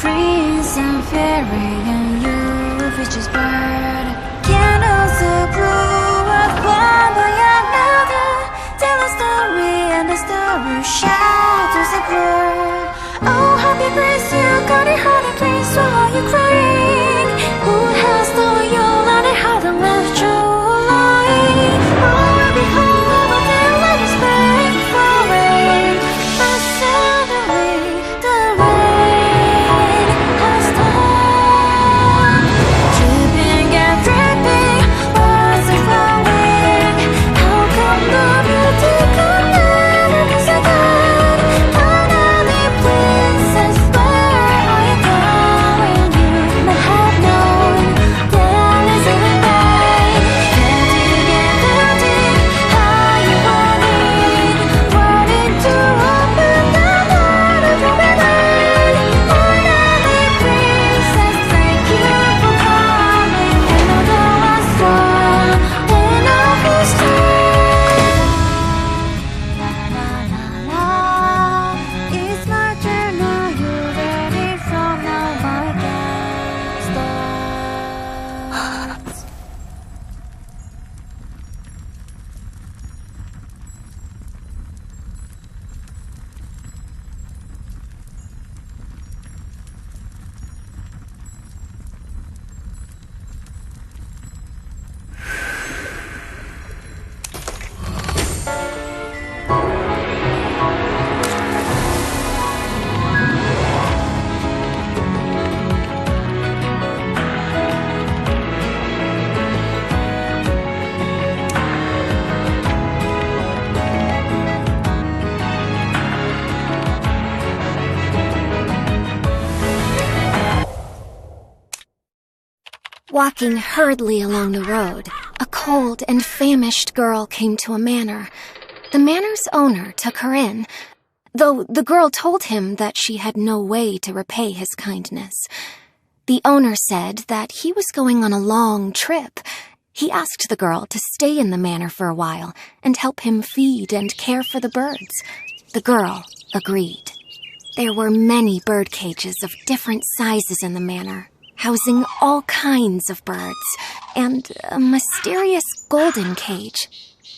Prince and fairy and you, fishes bird. Candles are blue of one by another. Tell a story and the story shadows are blurred. Oh, happy prince, you got it hard and prince, why are you crying? Who has stolen your land and hasn't left you lying? Oh, we'll be home, but then let us beg for rain. But suddenly the rain has stopped. Dripping and dripping, was it flowing? How come the beauty could never be so good? Finally, princess, where are you going? You might have known that isn't right. Tempting and tempting, how you wanting to open the door of your midnight. Finally, princess, thank you for coming. And although I saw and I was it's my turn now, you're ready from now, my game starts. Walking hurriedly along the road, a cold and famished girl came to a manor. The manor's owner took her in, though the girl told him that she had no way to repay his kindness. The owner said that he was going on a long trip. He asked the girl to stay in the manor for a while and help him feed and care for the birds. The girl agreed. There were many bird cages of different sizes in the manor, housing all kinds of birds, and a mysterious golden cage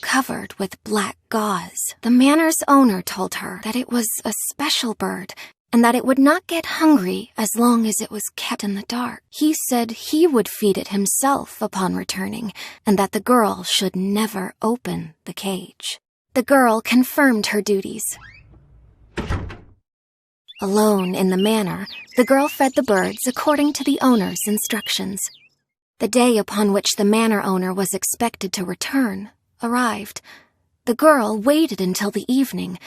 covered with black gauze. The manor's owner told her that it was a special bird and that it would not get hungry as long as it was kept in the dark. He said he would feed it himself upon returning, and that the girl should never open the cage. The girl confirmed her duties. Alone in the manor, the girl fed the birds according to the owner's instructions. The day upon which the manor owner was expected to return arrived. The girl waited until the evening,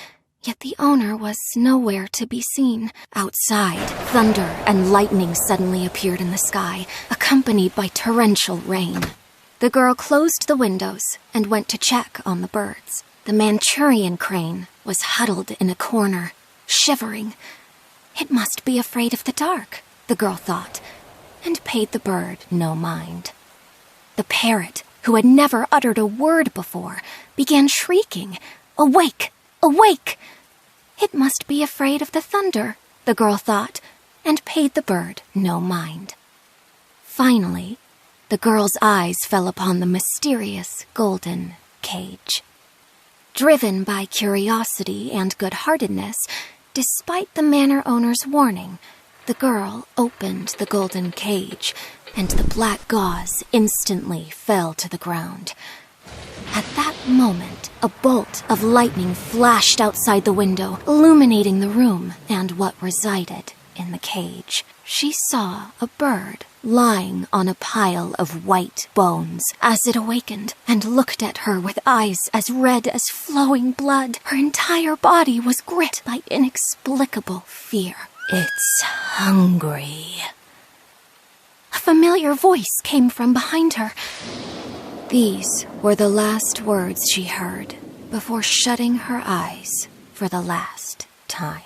yet the owner was nowhere to be seen. Outside, thunder and lightning suddenly appeared in the sky, accompanied by torrential rain. The girl closed the windows and went to check on the birds. The Manchurian crane was huddled in a corner, shivering. It must be afraid of the dark, the girl thought, and paid the bird no mind. The parrot, who had never uttered a word before, began shrieking, "Awake! Awake!" It must be afraid of the thunder, the girl thought, and paid the bird no mind. Finally, the girl's eyes fell upon the mysterious golden cage. Driven by curiosity and good-heartedness, despite the manor owner's warning, the girl opened the golden cage, and the black gauze instantly fell to the ground. At that moment, a bolt of lightning flashed outside the window, illuminating the room and what resided in the cage. She saw a bird lying on a pile of white bones as it awakened and looked at her with eyes as red as flowing blood. Her entire body was gripped by inexplicable fear. "It's hungry." A familiar voice came from behind her. These were the last words she heard before shutting her eyes for the last time.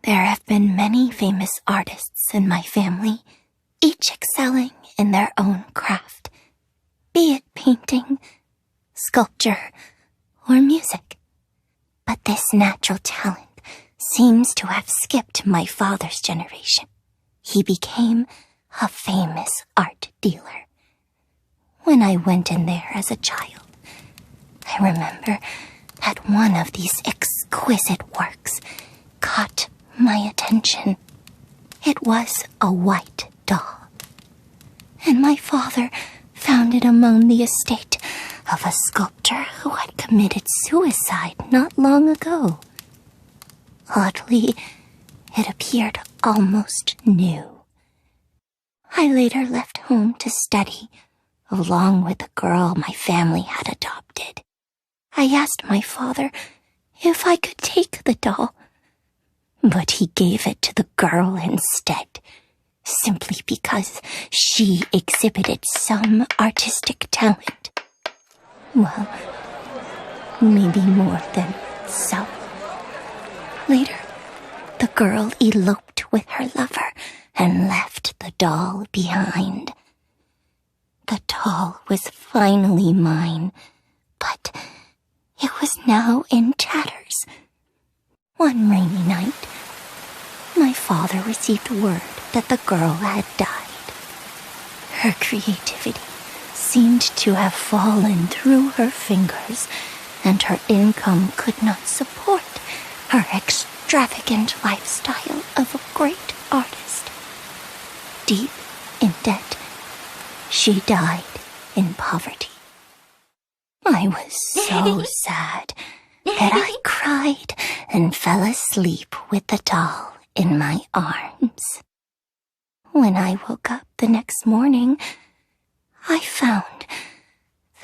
There have been many famous artists in my family, each excelling in their own craft, be it painting, sculpture, or music. But this natural talent seems to have skipped my father's generation. He became a famous art dealer. When I went in there as a child, I remember that one of these exquisite works caught my attention. It was a white doll, and my father found it among the estate of a sculptor who had committed suicide not long ago. Oddly, it appeared almost new. I later left home to study, along with the girl my family had adopted. I asked my father if I could take the doll, but he gave it to the girl instead, simply because she exhibited some artistic talent. Well, maybe more than so. Later, the girl eloped with her lover and left the doll behind. The doll was finally mine, but it was now in tatters. One rainy night, my father received word that the girl had died. Her creativity seemed to have fallen through her fingers, and her income could not support her extravagant lifestyle of a great artist. Deep in debt, she died in poverty. I was so sad that I cried and fell asleep with the doll in my arms. When I woke up the next morning, I found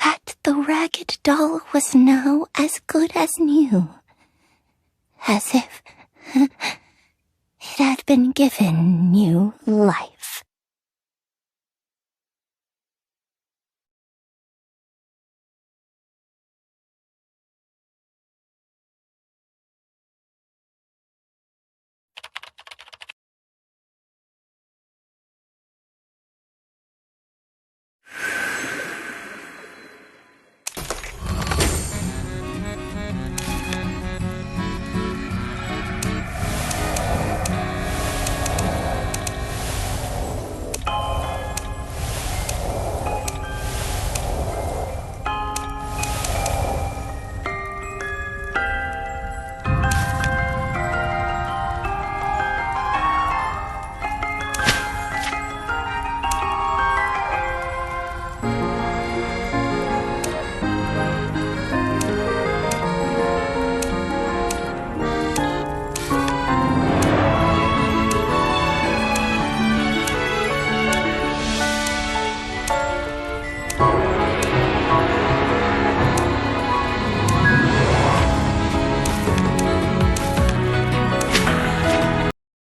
that the ragged doll was now as good as new, as if it had been given new life.